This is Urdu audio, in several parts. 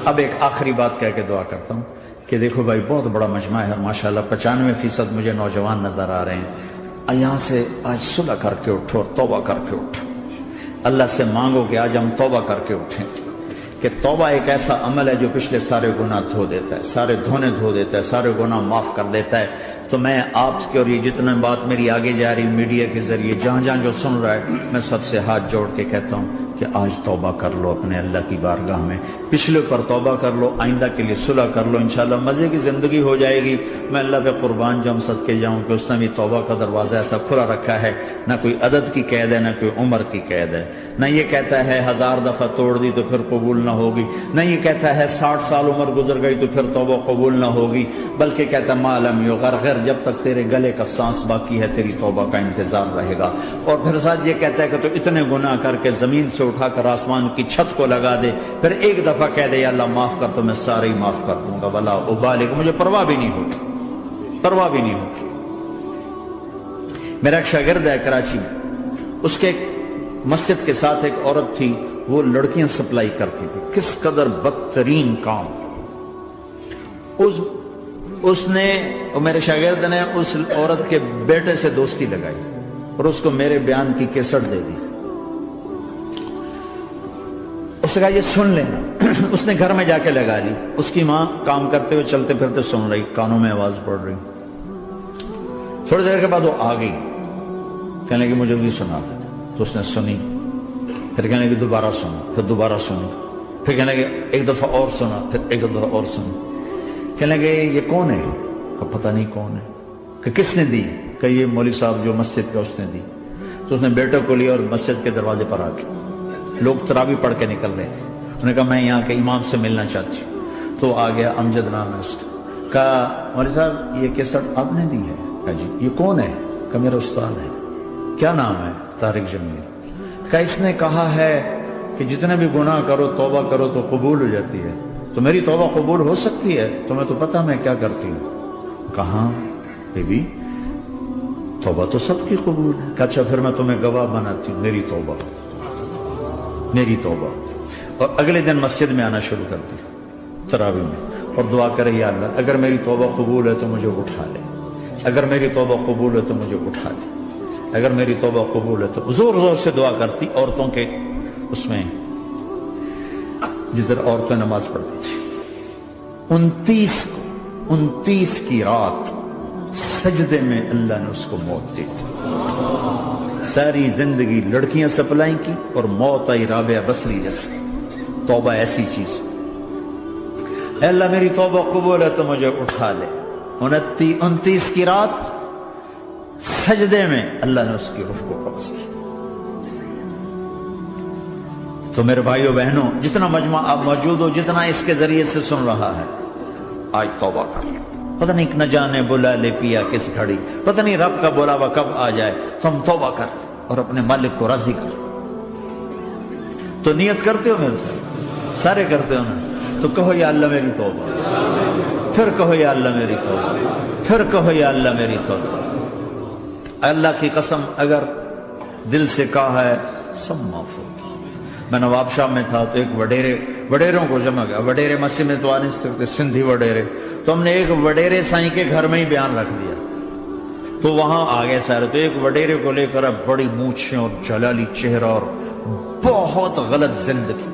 اب ایک آخری بات کہہ کے دعا کرتا ہوں کہ دیکھو بھائی بہت بڑا مجمع ہے اور ماشاءاللہ 95% مجھے نوجوان نظر آ رہے ہیں. یہاں سے آج صلح کر کے اٹھو اور توبہ کر کے اٹھو. اللہ سے مانگو کہ آج ہم توبہ کر کے اٹھیں, کہ توبہ ایک ایسا عمل ہے جو پچھلے سارے گناہ دھو دیتا ہے, سارے دھونے دھو دیتا ہے, سارے گناہ معاف کر دیتا ہے. تو میں آپ کی اور یہ جتنا بات میری آگے جا رہی میڈیا کے ذریعے جہاں جہاں جو سن رہا ہے, میں سب سے ہاتھ جوڑ کے کہتا ہوں کہ آج توبہ کر لو اپنے اللہ کی بارگاہ میں, پچھلے پر توبہ کر لو, آئندہ کے لیے صلح کر لو, انشاءاللہ مزے کی زندگی ہو جائے گی. میں اللہ پہ قربان جاؤں, صدقے جاؤں کہ اس نے بھی توبہ کا دروازہ ایسا کھلا رکھا ہے, نہ کوئی عدد کی قید ہے نہ کوئی عمر کی قید ہے, نہ یہ کہتا ہے 1000 دفعہ توڑ دی تو پھر قبول نہ ہوگی, نہ یہ کہتا ہے 60 سال عمر گزر گئی تو پھر توبہ قبول نہ ہوگی, بلکہ کہتا ہے ما لم یغرغر, جب تک تیرے گلے کا سانس باقی ہے تیری توبہ کا انتظار رہے گا. اور پھر ساتھ یہ کہتا ہے کہ تو اتنے گناہ کر کے زمین سے اٹھا کر آسمان کی چھت کو لگا دے, پھر ایک دفعہ کہہ دے یا اللہ معاف کر تو میں سارے ہی معاف کر دوں گا, ولا ابالغ, مجھے پرواہ بھی نہیں ہوتی, پرواہ بھی نہیں ہوتی. میرا ایک شاگرد ہے کراچی میں, اس کے ایک مسجد کے ساتھ ایک عورت تھی, وہ لڑکیاں سپلائی کرتی تھی. کس قدر بدترین کام. اس نے, میرے شاگرد نے اس عورت کے بیٹے سے دوستی لگائی اور اس کو میرے بیان کی کیسٹ دے دی. اس نے کہا یہ سن لینا. اس نے گھر میں جا کے لگا لی. اس کی ماں کام کرتے ہوئے چلتے پھرتے سن رہی, کانوں میں آواز پڑ رہی. تھوڑی دیر کے بعد وہ آ گئی, کہنے لگی مجھے بھی سنا. تو اس نے سنی, پھر کہنے لگی دوبارہ سنا, پھر دوبارہ سنی, پھر کہنے لگی ایک دفعہ اور سنا, پھر ایک دفعہ اور سنی. کہنے لگے یہ کون ہے؟ کہ پتہ نہیں کون ہے. کہ کس نے دی؟ کہ یہ مولوی صاحب جو مسجد کا اس نے دی. تو اس نے بیٹے کو لیا اور مسجد کے دروازے پر آ کے, لوگ تراویح پڑھ کے نکل رہے تھے, انہوں نے کہا میں یہاں کے امام سے ملنا چاہتی ہوں. تو آ گیا, امجد نام ہے اس کا. کہا مولوی صاحب یہ کیسٹ آپ نے دی ہے؟ کہا جی. یہ کون ہے؟ کہ میرا استاد ہے. کیا نام ہے؟ طارق جمیل. کہا اس نے کہا ہے کہ جتنے بھی گناہ کرو توبہ کرو تو قبول ہو جاتی ہے, تو میری توبہ قبول ہو سکتی ہے؟ تمہیں تو پتہ میں کیا کرتی ہوں. کہاں بی بی توبہ تو سب کی قبول ہے. کہ اچھا پھر میں تمہیں گواہ بناتی ہوں, میری توبہ, میری توبہ. اور اگلے دن مسجد میں آنا شروع کر دی تراویح میں, اور دعا کرے یا اللہ اگر میری توبہ قبول ہے تو مجھے اٹھا لے, اگر میری توبہ قبول ہے تو مجھے اٹھا لے, اگر میری توبہ قبول ہے تو. زور زور سے دعا کرتی عورتوں کے اس میں, جس طرح عورتیں نماز پڑھتی تھی. 29 کی رات سجدے میں اللہ نے اس کو موت دی. ساری زندگی لڑکیاں سپلائی کی اور موت آئی رابعہ بصری جیسے. توبہ ایسی چیز, اے اللہ میری توبہ قبول ہے تو مجھے اٹھا لے. 29 کی رات سجدے میں اللہ نے اس کی روح کو قبض کی. تو میرے بھائیو بہنوں, جتنا مجمع آپ موجود ہو, جتنا اس کے ذریعے سے سن رہا ہے, آج توبہ کر لیں. پتہ نہیں نہ جانے بلا لے پیا کس گھڑی, پتہ نہیں رب کا بلاوا کب آ جائے. تو ہم توبہ کر اور اپنے مالک کو راضی کر. تو نیت کرتے ہو میرے ساتھ, سارے کرتے ہو نا, تو کہو یا اللہ میری توبہ, پھر کہو یا اللہ میری توبہ, پھر کہو یا اللہ میری توبہ. اللہ کی قسم اگر دل سے کہا ہے سب معاف ہو. میں نواب شاہ میں تھا تو ایک وڈیروں کو جمع گیا. وڈیرے مسجد میں تو آ نہیں سکتے, سندھی وڈیرے, تو ہم نے ایک وڈیرے سائیں کے گھر میں ہی بیان رکھ دیا. تو وہاں آ گئے سارے. تو ایک وڈیرے کو لے کر بڑی مونچھیں اور جلالی چہرہ اور بہت غلط زندگی.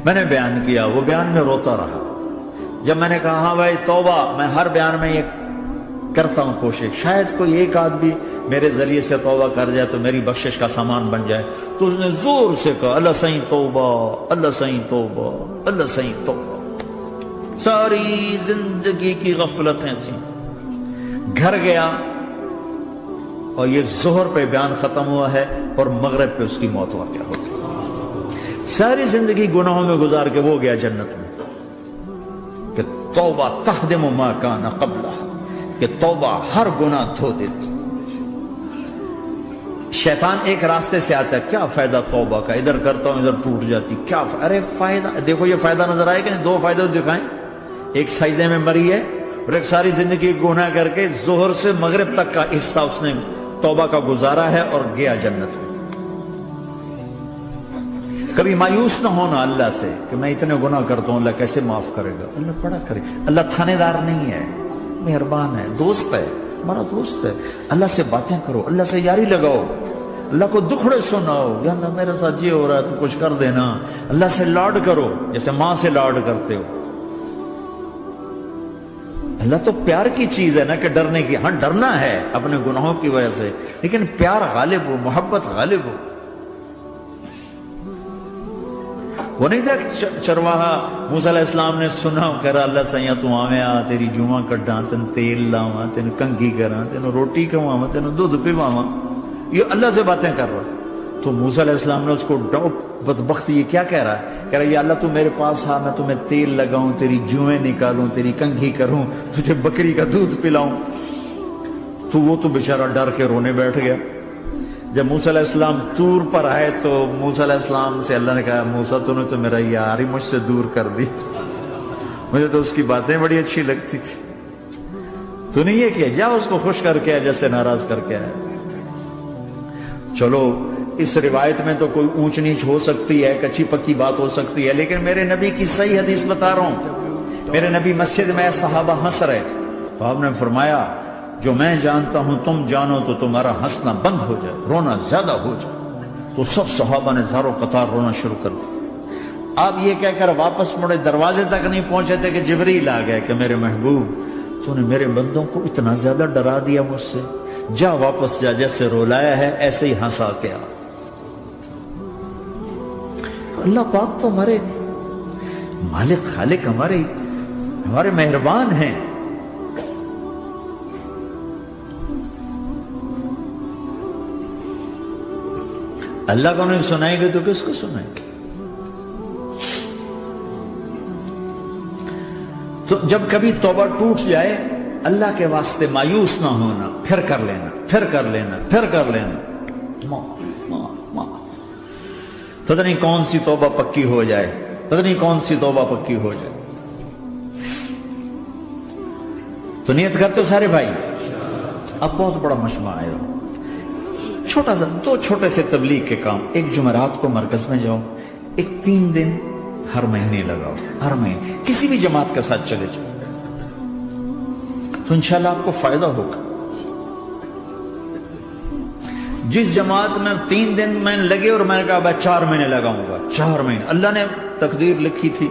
میں نے بیان کیا, وہ بیان میں روتا رہا. جب میں نے کہا ہاں بھائی توبہ, میں ہر بیان میں یہ کرتا ہوں کوشش, شاید کوئی ایک آدمی میرے ذریعے سے توبہ کر جائے تو میری بخشش کا سامان بن جائے. تو اس نے زور سے کہا اللہ سائیں توبہ, اللہ سائیں توبہ, اللہ سائیں توبہ. ساری زندگی کی غفلتیں تھیں. گھر گیا اور یہ ظہر پہ بیان ختم ہوا ہے اور مغرب پہ اس کی موت واقع ہو گئی. ساری زندگی گناہوں میں گزار کے وہ گیا جنت میں. کہ توبہ تہدم ما کان قبلہ, کہ توبہ ہر گناہ دھو دیتی. شیطان ایک راستے سے آتا ہے, کیا فائدہ توبہ کا, ادھر کرتا ہوں ادھر ٹوٹ جاتی, کیا ارے فائدہ دیکھو, یہ فائدہ نظر آئے کہ نہیں؟ 2 فائدے دکھائیں, ایک سجدے میں مری ہے اور ایک ساری زندگی گناہ کر کے ظہر سے مغرب تک کا حصہ اس نے توبہ کا گزارا ہے اور گیا جنت میں. کبھی مایوس نہ ہونا اللہ سے کہ میں اتنے گناہ کرتا ہوں، اللہ کیسے معاف کرے گا؟ اللہ بڑا کرے. اللہ تھانے دار نہیں ہے، مہربان ہے، دوست ہے، ہمارا دوست ہے. اللہ سے باتیں کرو، اللہ سے یاری لگاؤ، اللہ کو دکھڑے سناؤ. یا اللہ میرے ساتھ یہ ہو رہا ہے تو کچھ کر دینا. اللہ سے لاڈ کرو جیسے ماں سے لاڈ کرتے ہو. اللہ تو پیار کی چیز ہے نا کہ ڈرنے کی. ہاں ڈرنا ہے اپنے گناہوں کی وجہ سے، لیکن پیار غالب ہو، محبت غالب ہو. وہ نہیں تھا چرواہا موسیٰ علیہ السلام نے سنا، کہہ رہا اللہ سیاں تو آویں آ، تیری جوہاں کڈاں، تین تیل لاواں، تین کنگھی کراں، تین روٹی کھواواں، تین دودھ پیواواں. یہ اللہ سے باتیں کر رہا. تو موسیٰ علیہ السلام نے اس کو بدبخت یہ کیا کہہ رہا ہے؟ کہہ رہا ہے یا اللہ تو میرے پاس آ، میں تمہیں تیل لگاؤں، تیری جوئیں نکالوں، تیری کنگھی کروں، تجھے بکری کا دودھ پلاؤں. تو وہ تو بیچارہ ڈر کے رونے بیٹھ گیا. جب موسیٰ علیہ السلام طور پر آئے تو موسیٰ علیہ السلام سے اللہ نے کہا موسیٰ تو نے تو میرا یار ہی مجھ سے دور کر دی، مجھے تو اس کی باتیں بڑی اچھی لگتی تھی. تو نے یہ کیا، جا اس کو خوش کر کے جیسے ناراض کر کے آئے. چلو اس روایت میں تو کوئی اونچ نیچ ہو سکتی ہے، کچی پکی بات ہو سکتی ہے، لیکن میرے نبی کی صحیح حدیث بتا رہا ہوں. میرے نبی مسجد میں صحابہ ہنس رہے تھے تو آپ نے فرمایا جو میں جانتا ہوں تم جانو تو تمہارا ہنسنا بند ہو جائے، رونا زیادہ ہو جائے. تو سب صحابہ نے زاروں قطار رونا شروع کر دیا. آپ یہ کہہ کر واپس مڑے، دروازے تک نہیں پہنچے تھے کہ جبریل آ گئے کہ میرے محبوب تو نے میرے بندوں کو اتنا زیادہ ڈرا دیا مجھ سے، جا واپس جا، جیسے رولایا ہے ایسے ہی ہنسا کے آ. اللہ پاک تو ہمارے مالک خالق، ہمارے مہربان ہیں. اللہ کو نہیں سنائیں گے تو کس کو سنائیں گے؟ تو جب کبھی توبہ ٹوٹ جائے اللہ کے واسطے مایوس نہ ہونا، پھر کر لینا، پھر کر لینا، پھر کر لینا. پتہ نہیں کون سی توبہ پکی ہو جائے، پتہ نہیں کون سی توبہ پکی ہو جائے. تو نیت کرتے ہو سارے بھائی؟ اب بہت بڑا مجمع آئے ہو، چھوٹا سا دو چھوٹے سے تبلیغ کے کام. ایک جمعرات کو مرکز میں جاؤ، ایک 3 دن ہر مہینے لگاؤ، ہر مہینے کسی بھی جماعت کے ساتھ چلے جاؤ تو انشاءاللہ آپ کو فائدہ ہوگا. جس جماعت میں 3 دن میں لگے اور میں نے کہا 4 مہینے لگاؤں گا، 4 مہینے اللہ نے تقدیر لکھی تھی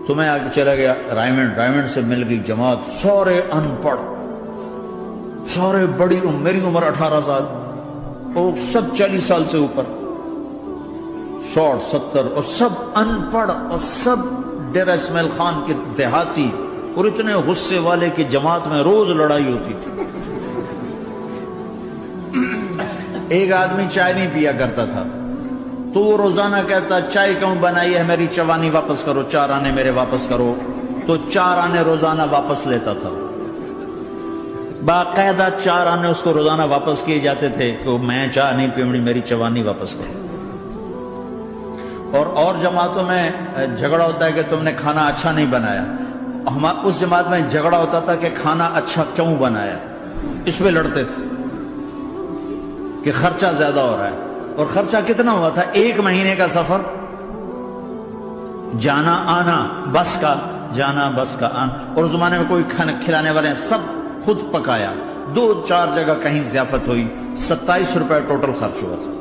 تو میں آگے چلا گیا. رائمنڈ سے مل گئی جماعت، سارے ان پڑھ، سارے بڑی عمر، میری عمر 18 سال اور سب 40 سال سے اوپر، 60 70 اور سب ان پڑھ اور سب ڈیرہ اسماعیل خان کے دیہاتی اور اتنے غصے والے کی جماعت میں روز لڑائی ہوتی تھی. ایک آدمی چائے نہیں پیا کرتا تھا تو وہ روزانہ کہتا چائے کیوں بنائی ہے، میری چوانی واپس کرو، 4 آنے میرے واپس کرو. تو 4 آنے روزانہ واپس لیتا تھا، باقاعدہ 4 آنے اس کو روزانہ واپس کیے جاتے تھے کہ میں چائے نہیں پیوڑی، میری چوانی واپس کرو. اور جماعتوں میں جھگڑا ہوتا ہے کہ تم نے کھانا اچھا نہیں بنایا. اس جماعت میں جھگڑا ہوتا تھا کہ کھانا اچھا کیوں بنایا، اس پہ لڑتے تھے کہ خرچہ زیادہ ہو رہا ہے. اور خرچہ کتنا ہوا تھا؟ 1 مہینے کا سفر، جانا آنا، بس کا جانا بس کا آنا. اور اس زمانے میں کوئی کھانا کھلانے والے سب خود پکایا. 2-4 جگہ کہیں ضیافت ہوئی، 27 روپے ٹوٹل خرچ ہوا تھا.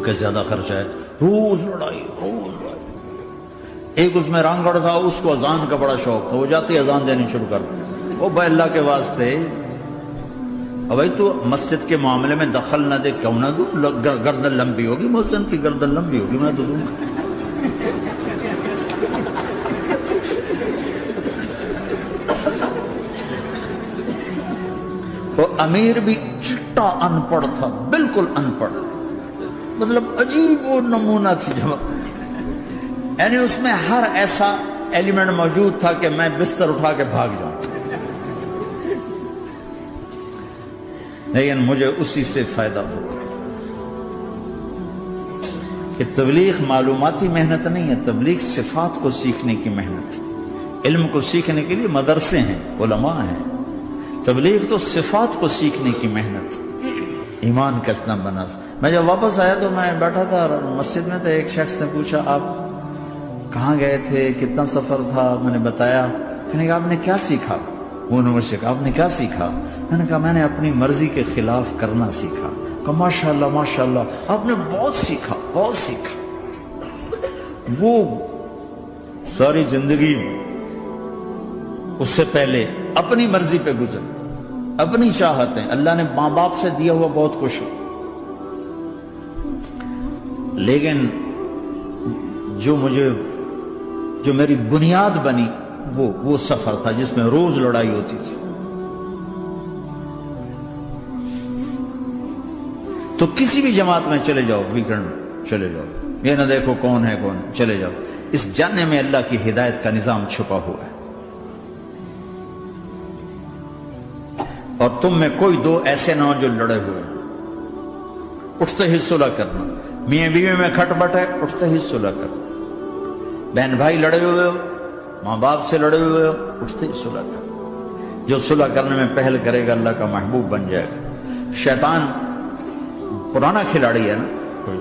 کہ زیادہ خرچہ ہے، روز لڑائی. ایک اس میں رانگڑ تھا، اس کو اذان کا بڑا شوق تھا، وہ جاتی اذان دینی شروع کر دی. وہ بھائی اللہ کے واسطے بھائی تو مسجد کے معاملے میں دخل نہ دے، کیوں نہ دوں؟ گردن لمبی ہوگی، مؤذن کی گردن لمبی ہوگی، میں تو دوں گا. تو امیر بھی چٹا ان پڑھ تھا، بالکل ان پڑھ، مطلب عجیب وہ نمونہ تھی جماعت. یعنی اس میں ہر ایسا ایلیمنٹ موجود تھا کہ میں بستر اٹھا کے بھاگ جاؤں، لیکن مجھے اسی سے فائدہ ہو کہ تبلیغ معلوماتی محنت نہیں ہے، تبلیغ صفات کو سیکھنے کی محنت. علم کو سیکھنے کے لیے مدرسے ہیں، علماء ہیں، تبلیغ تو صفات کو سیکھنے کی محنت. ایمان کسنا بنا. میں جب واپس آیا تو میں بیٹھا تھا مسجد میں، تو ایک شخص نے پوچھا آپ کہاں گئے تھے، کتنا سفر تھا؟ میں نے بتایا. میں نے کہا آپ نے کیا سیکھا؟ انہوں نے مجھ سے کہا آپ نے کیا سیکھا؟ میں نے کہا میں نے اپنی مرضی کے خلاف کرنا سیکھا. کہا ماشاءاللہ ماشاءاللہ آپ نے بہت سیکھا بہت سیکھا. وہ ساری زندگی اس سے پہلے اپنی مرضی پہ گزر، اپنی چاہتیں، اللہ نے ماں باپ سے دیا ہوا بہت کچھ، لیکن جو میری بنیاد بنی وہ سفر تھا جس میں روز لڑائی ہوتی تھی. تو کسی بھی جماعت میں چلے جاؤ، ویکنڈ چلے جاؤ، یہ نہ دیکھو کون ہے کون، چلے جاؤ. اس جاننے میں اللہ کی ہدایت کا نظام چھپا ہوا ہے. اور تم میں کوئی دو ایسے نہ ہو جو لڑے ہوئے، اٹھتے ہی صلح کرنا. میاں بیوی میں کھٹ بٹ ہے، اٹھتے ہی صلح کرنا. بہن بھائی لڑے ہوئے ہو، ماں باپ سے لڑے ہوئے ہو، اٹھتے ہی صلح کرنا. جو صلح کرنے میں پہل کرے گا اللہ کا محبوب بن جائے گا. شیطان پرانا کھلاڑی ہے نا کوئی،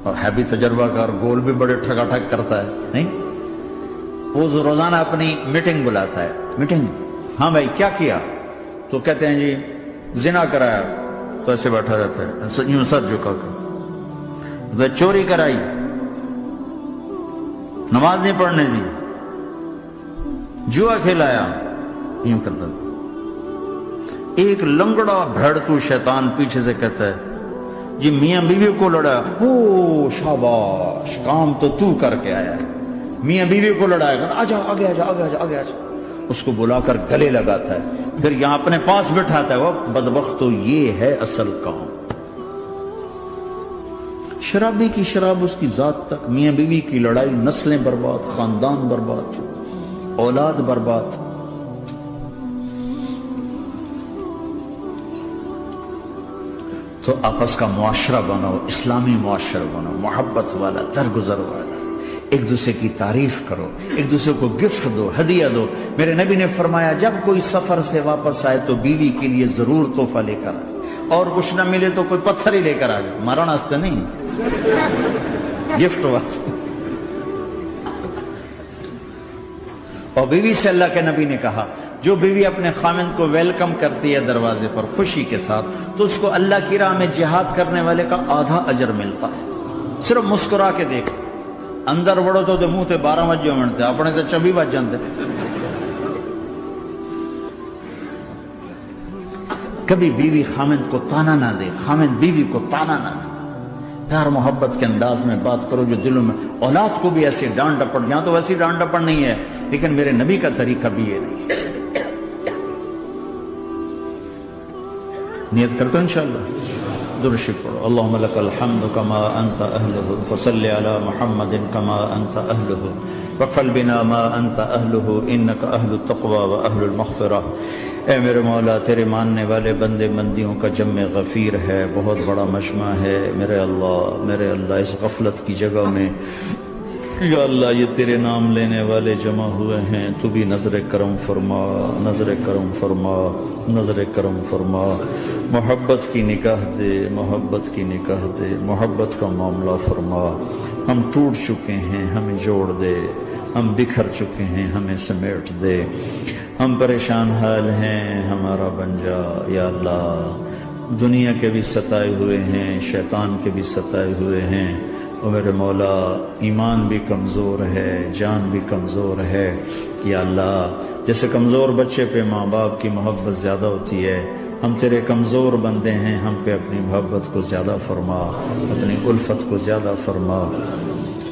اور ہے بھی تجربہ کار، گول بھی بڑے ٹھگا ٹھگ کرتا ہے نہیں. وہ روزانہ اپنی میٹنگ بلاتا ہے. میٹنگ، ہاں بھائی کیا کیا؟ تو کہتے ہیں جی زنا کرایا، تو ایسے بیٹھا رہتا ہے یوں سر جھکا کر. چوری کرائی، نماز نہیں پڑھنے دی، جوا کھلایا، یوں کرتا. ایک لنگڑا بھیڑتو شیطان پیچھے سے کہتا ہے جی میاں بیوی کو لڑایا، او شاباش کام تو کر کے آیا ہے. میاں بیوی کو لڑایا، آجا آگے آجا آگے آجا آگے آجا. اس کو بلا کر گلے لگاتا ہے، پھر یہاں اپنے پاس بٹھاتا ہے. وہ بدبخت تو یہ ہے اصل کام. شرابی کی شراب اس کی ذات تک، میاں بیوی کی لڑائی، نسلیں برباد، خاندان برباد، اولاد برباد. تو آپس کا معاشرہ بناؤ، اسلامی معاشرہ بناؤ، محبت والا، درگزر والا. ایک دوسرے کی تعریف کرو، ایک دوسرے کو گفٹ دو، ہدیہ دو. میرے نبی نے فرمایا جب کوئی سفر سے واپس آئے تو بیوی کے لیے ضرور تحفہ لے کر آئے، اور کچھ نہ ملے تو کوئی پتھر ہی لے کر آئے. مارن واسطے نہیں، گفٹ واسطے. اور بیوی سے اللہ کے نبی نے کہا جو بیوی اپنے خامند کو ویلکم کرتی ہے دروازے پر خوشی کے ساتھ، تو اس کو اللہ کی راہ میں جہاد کرنے والے کا آدھا اجر ملتا ہے. صرف مسکرا کے دیکھ. اندر بڑھو تو منہ تے 12 بجے منتے، اپنے تو 24 بج جاندے. کبھی بیوی خامند کو تانا نہ دے، خامند بیوی کو تانا نہ دے. پیار محبت کے انداز میں بات کرو جو دلوں میں. اولاد کو بھی ایسی ڈانٹ ڈپٹ، یہاں تو ویسی ڈانٹ ڈپٹ نہیں ہے، لیکن میرے نبی کا طریقہ بھی یہ نہیں ہے. نیت کرتے ہو انشاءاللہ. درشی پڑھو. اللہم لک الحمد کما انت اہلہ، فصل علی محمد کما انت اہلہ، وفعل بنا ما انت اہلہ، انک اہل التقوی و اہل المغفرہ. اے میرے مولا، تیرے ماننے والے بندے بندیوں کا جمع غفیر ہے، بہت بڑا مجمع ہے. میرے اللہ اس غفلت کی جگہ میں یا اللہ یہ تیرے نام لینے والے جمع ہوئے ہیں، تو بھی نظر کرم فرما، نظر کرم فرما، نظر کرم فرما. محبت کی نکاح دے، محبت کی نکاح دے، محبت کا معاملہ فرما. ہم ٹوٹ چکے ہیں، ہمیں جوڑ دے. ہم بکھر چکے ہیں، ہمیں سمیٹ دے. ہم پریشان حال ہیں، ہمارا بن جا یا اللہ. دنیا کے بھی ستائے ہوئے ہیں، شیطان کے بھی ستائے ہوئے ہیں. اور میرے مولا ایمان بھی کمزور ہے، جان بھی کمزور ہے یا اللہ. جیسے کمزور بچے پہ ماں باپ کی محبت زیادہ ہوتی ہے، ہم تیرے کمزور بندے ہیں، ہم پہ اپنی محبت کو زیادہ فرما، اپنی الفت کو زیادہ فرما،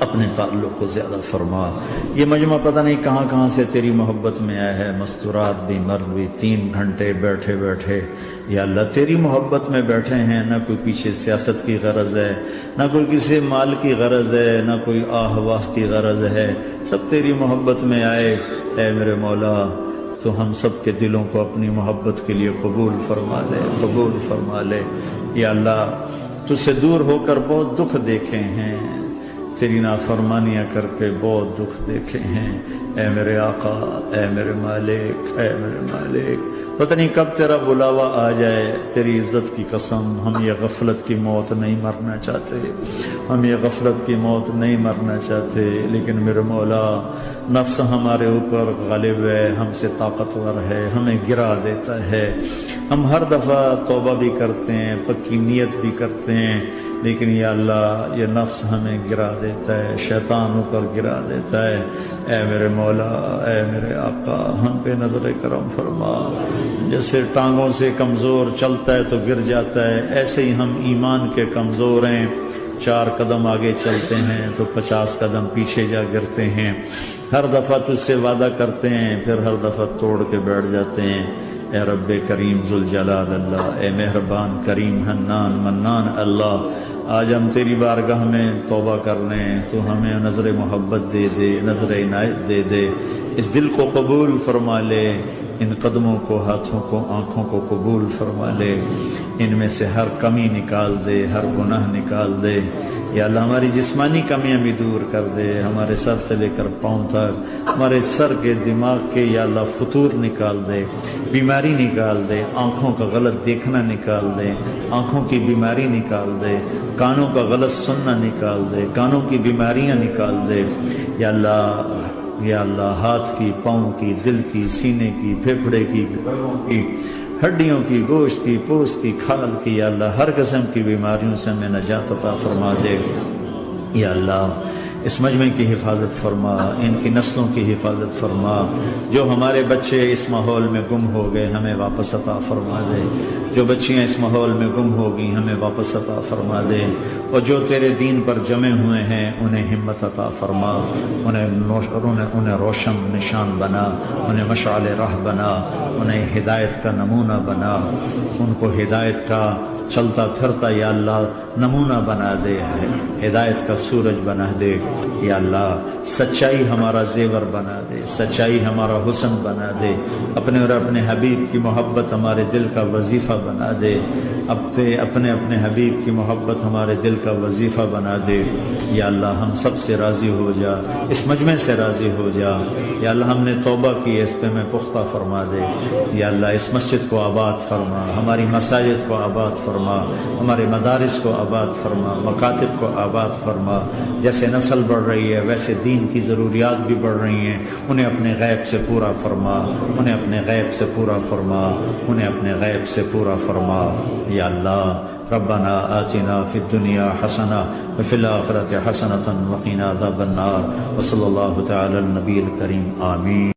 اپنے تعلق کو زیادہ فرما. یہ مجمع پتہ نہیں کہاں کہاں سے تیری محبت میں آیا ہے. مستورات بھی، مرد بھی، 3 گھنٹے بیٹھے بیٹھے یا اللہ تیری محبت میں بیٹھے ہیں. نہ کوئی پیچھے سیاست کی غرض ہے، نہ کوئی کسی مال کی غرض ہے، نہ کوئی آہ واہ کی غرض ہے. سب تیری محبت میں آئے. اے میرے مولا تو ہم سب کے دلوں کو اپنی محبت کے لیے قبول فرما لے، قبول فرما لے یا اللہ. تجھ سے دور ہو کر بہت دکھ دیکھے ہیں، تیری نافرمانیاں کر کے بہت دکھ دیکھے ہیں اے میرے آقا، اے میرے مالک، اے میرے مالک، پتہ نہیں کب تیرا بلاوا آ جائے، تیری عزت کی قسم ہم یہ غفلت کی موت نہیں مرنا چاہتے، ہم یہ غفلت کی موت نہیں مرنا چاہتے، لیکن میرے مولا نفس ہمارے اوپر غالب ہے، ہم سے طاقتور ہے، ہمیں گرا دیتا ہے، ہم ہر دفعہ توبہ بھی کرتے ہیں، پکی نیت بھی کرتے ہیں، لیکن یا اللہ یہ نفس ہمیں گرا دیتا ہے، شیطان اوپر گرا دیتا ہے۔ اے میرے مولا، اے میرے آقا، ہم پہ نظر کرم فرما۔ جیسے ٹانگوں سے کمزور چلتا ہے تو گر جاتا ہے، ایسے ہی ہم ایمان کے کمزور ہیں، 4 قدم آگے چلتے ہیں تو 50 قدم پیچھے جا گرتے ہیں، ہر دفعہ تجھ سے وعدہ کرتے ہیں پھر ہر دفعہ توڑ کے بیٹھ جاتے ہیں۔ اے رب کریم ذوالجلال اللہ، اے مہربان کریم حنان منان اللہ، آج ہم تیری بارگاہ میں توبہ کر رہے ہیں، تو ہمیں نظر محبت دے دے، نظر عنایت دے دے، اس دل کو قبول فرما لے، ان قدموں کو، ہاتھوں کو، آنکھوں کو قبول فرما لے، ان میں سے ہر کمی نکال دے، ہر گناہ نکال دے، یا اللہ ہماری جسمانی کمیاں بھی دور کر دے، ہمارے سر سے لے کر پاؤں تک، ہمارے سر کے دماغ کے یا اللہ فطور نکال دے، بیماری نکال دے، آنکھوں کا غلط دیکھنا نکال دے، آنکھوں کی بیماری نکال دے، کانوں کا غلط سننا نکال دے، کانوں کی بیماریاں نکال دے، یا اللہ، یا اللہ ہاتھ کی، پاؤں کی، دل کی، سینے کی، پھیپھڑے کی، گردوں کی، ہڈیوں کی، گوشت کی، پوست کی، کھال کی، یا اللہ ہر قسم کی بیماریوں سے ہمیں نجات عطا فرما دے، یا اللہ اس مجمع کی حفاظت فرما، ان کی نسلوں کی حفاظت فرما، جو ہمارے بچے اس ماحول میں گم ہو گئے ہمیں واپس عطا فرما دے، جو بچیاں اس ماحول میں گم ہو گئی ہمیں واپس عطا فرما دے، اور جو تیرے دین پر جمع ہوئے ہیں انہیں ہمت عطا فرما، انہیں روشن نشان بنا، انہیں مشعل راہ بنا، انہیں ہدایت کا نمونہ بنا، ان کو ہدایت کا چلتا پھرتا یا اللہ نمونہ بنا دے، ہدایت کا سورج بنا دے، یا اللہ سچائی ہمارا زیور بنا دے، سچائی ہمارا حسن بنا دے، اپنے اور اپنے حبیب کی محبت ہمارے دل کا وظیفہ بنا دے، اپنے حبیب کی محبت ہمارے دل کا وظیفہ بنا دے، یا اللہ ہم سب سے راضی ہو جا، اس مجمع سے راضی ہو جا، یا اللہ ہم نے توبہ کی، اس پہ میں پختہ فرما دے، یا اللہ اس مسجد کو آباد فرما، ہماری مساجد کو آباد فرما، ہمارے مدارس کو آباد فرما، مکاتب کو آباد فرما، جیسے نسل بڑھ رہی ہے ویسے دین کی ضروریات بھی بڑھ رہی ہیں، انہیں اپنے غیب سے پورا فرما، انہیں اپنے غیب سے پورا فرما، انہیں اپنے غیب سے پورا فرما، یا اللہ ربنا آتنا فی الدنیا حسنہ وفی الآخرۃ حسنۃ وقنا عذاب النار، وصلی اللہ تعالی النبی الکریم، آمین۔